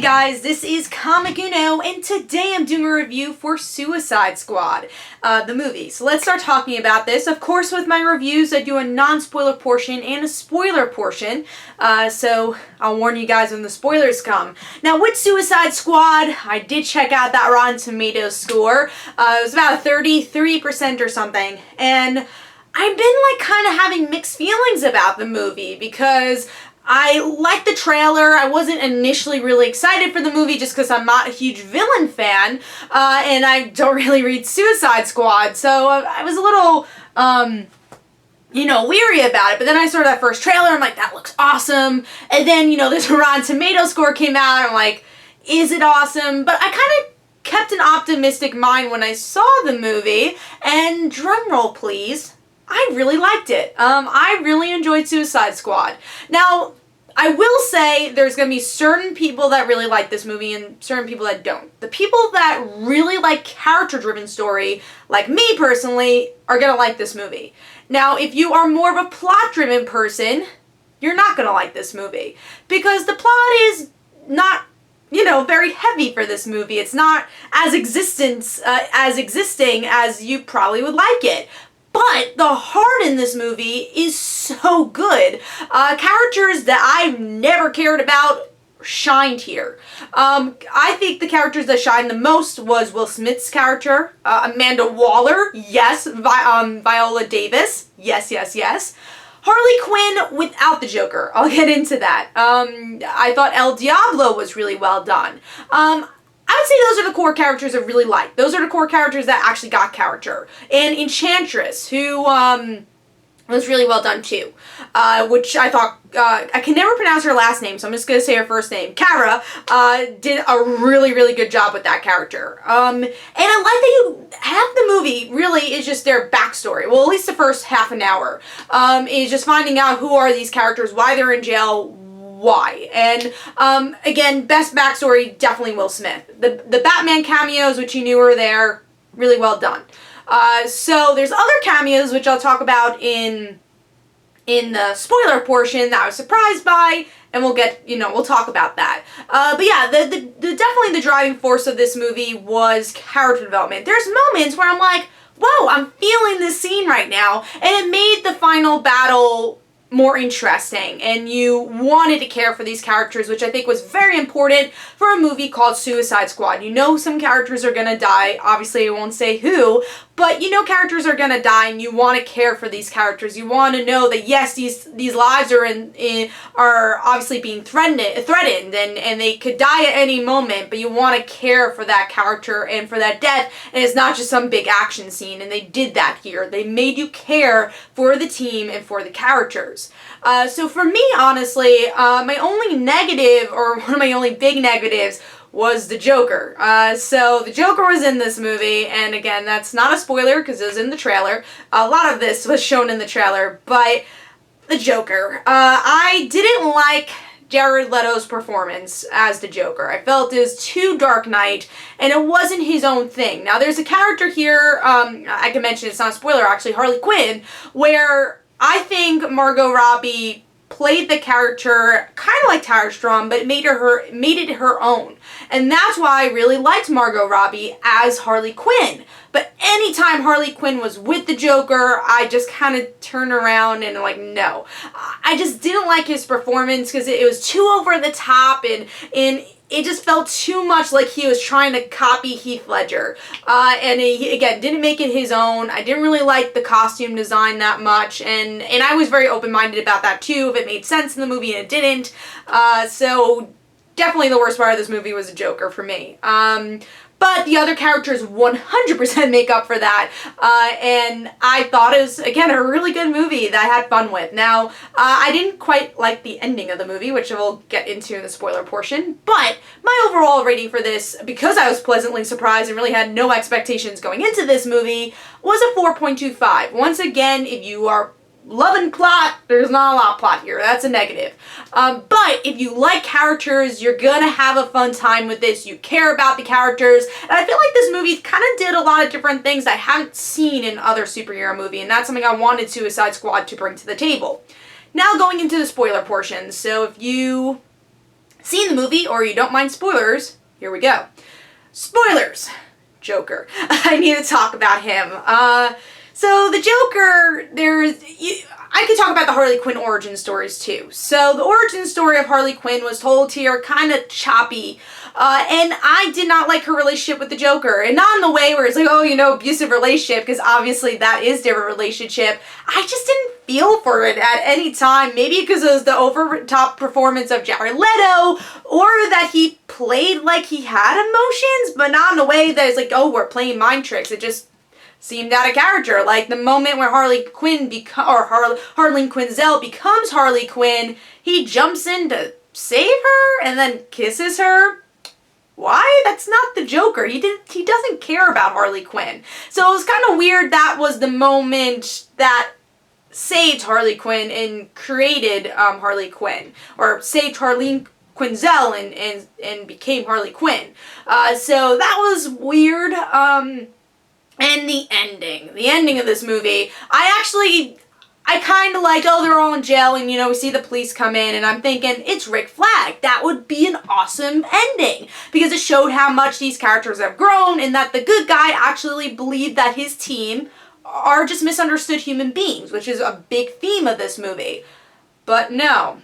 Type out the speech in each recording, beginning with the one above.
guys, this is Comic Uno, and today I'm doing a review for Suicide Squad, the movie. So let's start talking about this. Of course, with my reviews, I do a non-spoiler portion and a spoiler portion, so I'll warn you guys when the spoilers come. Now, with Suicide Squad, I did check out that Rotten Tomatoes score. It was about 33% or something, and I've been kind of having mixed feelings about the movie because I liked the trailer. I wasn't initially really excited for the movie just because I'm not a huge villain fan, and I don't really read Suicide Squad, so I was a little, weary about it. But then I saw that first trailer, I'm like, that looks awesome. And then, this Rotten Tomatoes score came out, I'm like, is it awesome? But I kind of kept an optimistic mind when I saw the movie, and drumroll please, I really liked it. I really enjoyed Suicide Squad. Now, I will say there's going to be certain people that really like this movie and certain people that don't. The people that really like character-driven story, like me personally, are going to like this movie. Now, if you are more of a plot-driven person, you're not going to like this movie. Because the plot is not very heavy for this movie. It's not as existing as you probably would like it. But the heart in this movie is so good. Characters that I've never cared about shined here. I think the characters that shined the most was Will Smith's character, Amanda Waller, yes, Viola Davis, yes. Harley Quinn without the Joker. I'll get into that. I thought El Diablo was really well done. I would say those are the core characters I really like. Those are the core characters that actually got character. And Enchantress, who was really well done too. Which I thought, I can never pronounce her last name, so I'm just going to say her first name. Kara did a really, really good job with that character. And I like that half the movie really is just their backstory. Well, at least the first half an hour is just finding out who are these characters, why they're in jail, why. And again, best backstory, definitely Will Smith. The Batman cameos, which you knew were there, really well done. So there's other cameos which I'll talk about in the spoiler portion that I was surprised by, and we'll talk about that. But yeah, definitely the driving force of this movie was character development. There's moments where I'm like, whoa, I'm feeling this scene right now, and it made the final battle more interesting, and you wanted to care for these characters, which I think was very important for a movie called Suicide Squad. Some characters are gonna die. Obviously, I won't say who, but characters are gonna die, and you want to care for these characters. You want to know that yes, these lives are obviously being threatened, and they could die at any moment. But you want to care for that character and for that death, and it's not just some big action scene. And they did that here. They made you care for the team and for the characters. So for me, honestly, my only negative, or one of my only big negatives, was the Joker. So the Joker was in this movie, and again, that's not a spoiler because it was in the trailer. A lot of this was shown in the trailer, but the Joker. I didn't like Jared Leto's performance as the Joker. I felt it was too Dark Knight, and it wasn't his own thing. Now, there's a character here, I can mention, it's not a spoiler actually, Harley Quinn, where I think Margot Robbie played the character kind of like Tara Strong, but made it her own. And that's why I really liked Margot Robbie as Harley Quinn. But anytime Harley Quinn was with the Joker, I just kind of turned around and no. I just didn't like his performance because it was too over the top, and it just felt too much like he was trying to copy Heath Ledger. And he, again, didn't make it his own. I didn't really like the costume design that much. And I was very open-minded about that too, if it made sense in the movie, and it didn't. So definitely the worst part of this movie was the Joker for me. But the other characters 100% make up for that. And I thought it was, again, a really good movie that I had fun with. Now, I didn't quite like the ending of the movie, which we'll get into in the spoiler portion. But my overall rating for this, because I was pleasantly surprised and really had no expectations going into this movie, was a 4.25. Once again, if you are loving plot, there's not a lot of plot here. That's a negative. But if you like characters, you're gonna have a fun time with this. You care about the characters. And I feel like this movie kind of did a lot of different things I haven't seen in other superhero movies. And that's something I wanted Suicide Squad to bring to the table. Now going into the spoiler portion. So if you seen the movie or you don't mind spoilers, here we go. Spoilers! Joker. I need to talk about him. So the Joker, I could talk about the Harley Quinn origin stories too. So the origin story of Harley Quinn was told here kind of choppy. And I did not like her relationship with the Joker. And not in the way where it's like, oh, abusive relationship, because obviously that is their relationship. I just didn't feel for it at any time. Maybe because it was the over-top performance of Jared Leto, or that he played like he had emotions, but not in a way that is like, oh, we're playing mind tricks. It just seemed out of character. Like the moment where Harley Quinzel becomes Harley Quinn, he jumps in to save her and then kisses her. Why? That's not the Joker. He doesn't care about Harley Quinn. So it was kind of weird that was the moment that saved Harley Quinn and created Harley Quinn, or saved Harleen Quinzel and became Harley Quinn. So that was weird. And the ending of this movie, I kind of liked, oh, they're all in jail and, we see the police come in and I'm thinking, it's Rick Flag. That would be an awesome ending because it showed how much these characters have grown and that the good guy actually believed that his team are just misunderstood human beings, which is a big theme of this movie. But no,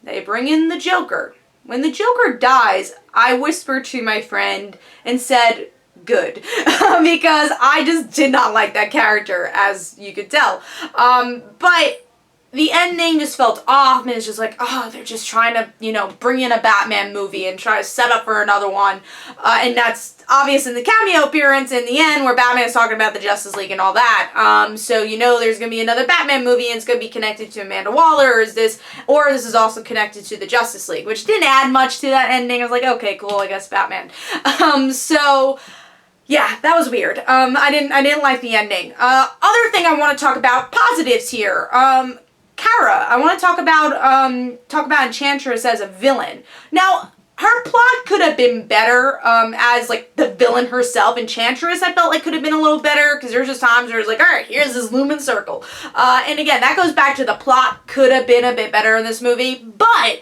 they bring in the Joker. When the Joker dies, I whispered to my friend and said, good, because I just did not like that character, as you could tell. But the ending just felt off, and it's just like, oh, they're just trying to, bring in a Batman movie and try to set up for another one. And that's obvious in the cameo appearance in the end where Batman is talking about the Justice League and all that. So there's going to be another Batman movie and it's going to be connected to Amanda Waller, or this is also connected to the Justice League, which didn't add much to that ending. I was like, okay, cool, I guess Batman. Yeah, that was weird. I didn't like the ending. Other thing I want to talk about, positives here. Kara. I want to talk about Enchantress as a villain. Now, her plot could have been better as like the villain herself. Enchantress, I felt like could have been a little better because there's just times where it's like, all right, here's this lumen circle. And again, that goes back to the plot could have been a bit better in this movie, but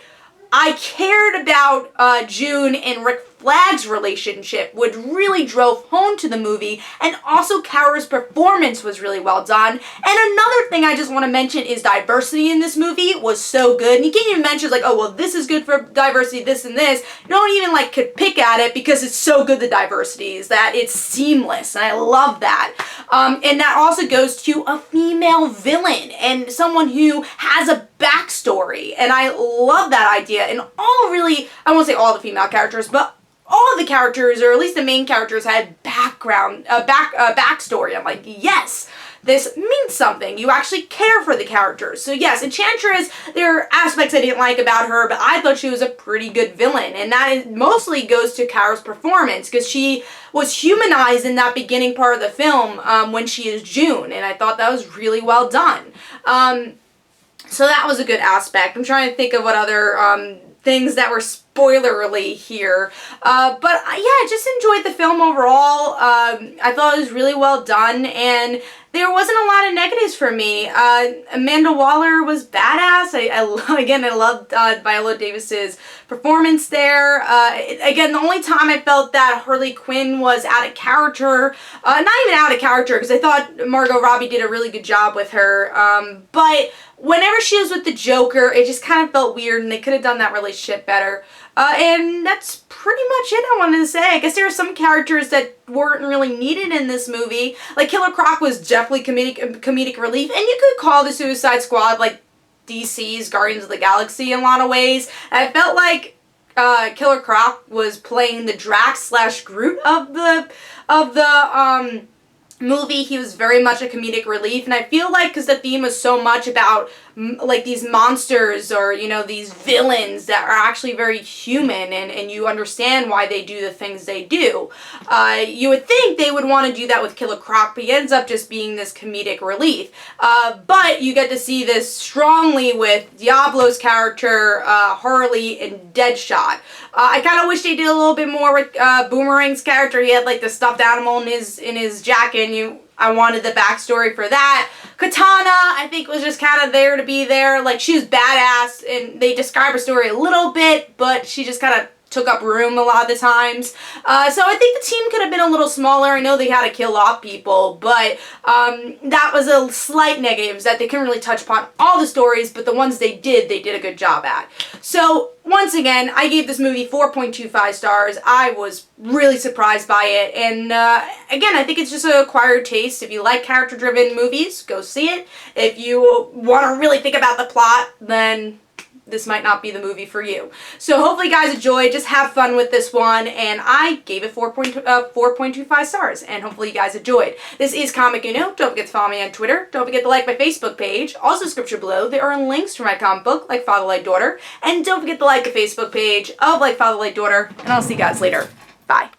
I cared about June and Rick Flag's relationship, which really drove home to the movie, and also Kara's performance was really well done. And another thing I just want to mention is diversity in this movie was so good. And you can't even mention like, oh, well, this is good for diversity, this and this. You don't even could pick at it because it's so good, the diversity is that it's seamless, and I love that. And that also goes to a female villain and someone who has a backstory, and I love that idea. And I won't say all the female characters, but all of the characters, or at least the main characters, had backstory. I'm like, yes, this means something. You actually care for the characters. So yes, Enchantress, there are aspects I didn't like about her, but I thought she was a pretty good villain. And that mostly goes to Kara's performance, because she was humanized in that beginning part of the film when she is June. And I thought that was really well done. So that was a good aspect. I'm trying to think of what other things that were spoilerly here. But yeah, I just enjoyed the film overall. I thought it was really well done, and there wasn't a lot of negatives for me. Amanda Waller was badass. I loved Viola Davis's performance there. Again, the only time I felt that Harley Quinn was out of character, not even out of character, because I thought Margot Robbie did a really good job with her, but whenever she was with the Joker, it just kind of felt weird, and they could have done that relationship better. And that's pretty much it I wanted to say. I guess there are some characters that weren't really needed in this movie. Like, Killer Croc was definitely comedic relief, and you could call the Suicide Squad like DC's Guardians of the Galaxy in a lot of ways. And I felt like Killer Croc was playing the Drax/Groot of the movie. He was very much a comedic relief, and I feel like because the theme was so much about like these monsters, or these villains that are actually very human, and you understand why they do the things they do, you would think they would want to do that with Killer Croc, but he ends up just being this comedic relief. But you get to see this strongly with Diablo's character, Harley, and Deadshot. I kind of wish they did a little bit more with Boomerang's character. He had like the stuffed animal in his jacket, and I wanted the backstory for that. Katana, I think, was just kind of there to be there. Like, she was badass, and they describe her story a little bit, but she just kind of took up room a lot of the times. So I think the team could have been a little smaller. I know they had to kill off people, but that was a slight negative, is that they couldn't really touch upon all the stories, but the ones they did a good job at. So once again, I gave this movie 4.25 stars. I was really surprised by it, and again, I think it's just an acquired taste. If you like character-driven movies, go see it. If you want to really think about the plot, then this might not be the movie for you. So hopefully you guys enjoyed. Just have fun with this one, and I gave it 4.25 stars, and hopefully you guys enjoyed. This is Comic Uno. Don't forget to follow me on Twitter. Don't forget to like my Facebook page. Also, description below, there are links to my comic book, Like Father Like Daughter, and don't forget to like the Facebook page of Like Father Like Daughter, and I'll see you guys later. Bye.